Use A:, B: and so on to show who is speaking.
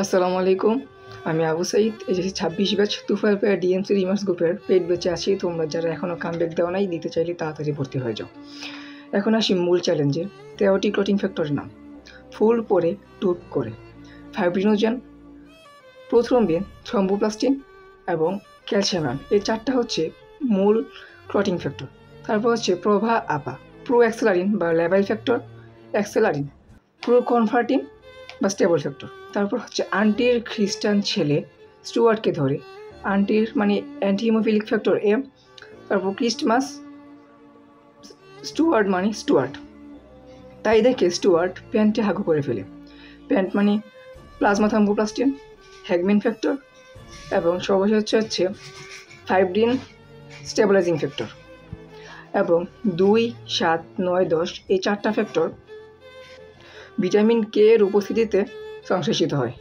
A: আসসালামু আলাইকুম। আমি আবু সাঈদ, এইচএসসি 26 ব্যাচ তুফাইল পেয়ার ডিএমসি রিমার্স গ্রুপের পেইড ব্যাচে আছি। তোমরা যারা এখনও কামব্যাক দেওয়া নাই, দিতে চাইলে তাড়াতাড়ি ভর্তি হয়ে যাও। এখন আসি মূল চ্যালেঞ্জে। 13টি ক্লটিং ফ্যাক্টরের নাম: ফুল পরে টুট করে, ফাইব্রিনোজেন, প্রোথ্রম্বিন, থ্রম্বোপ্লাস্টিন এবং ক্যালসিয়াম আয়ন। এই চারটা হচ্ছে মূল ক্লটিং ফ্যাক্টর। তারপর হচ্ছে প্রভা আপা, প্রো অ্যাক্সেলারিন বা লেবাইল ফ্যাক্টর, অ্যাক্সেলারিন, প্রো কনভার্টিন বা স্টেবল ফ্যাক্টর। তারপর হচ্ছে আন্টির খ্রিস্টান ছেলে স্টুয়ার্টকে ধরে, আন্টির মানে অ্যান্টি হিমোফিলিক ফ্যাক্টর এম। তারপর ক্রিস্টমাস, স্টুয়ার্ট মানে স্টুয়ার্ট, তাই দেখে স্টুয়ার্ট প্যান্টে হাগু করে ফেলে। প্যান্ট মানে প্লাজমা থাম্বোপ্লাস্টিন, হ্যাগম্যান ফ্যাক্টর এবং সর্বশেষ হচ্ছে ফাইব্রিন স্টেবিলাইজিং ফ্যাক্টর। এবং 2, 7, 9, 10 এই চারটা ফ্যাক্টর ভিটামিন কে এর উপস্থিতিতে সংশ্লেষিত হয়।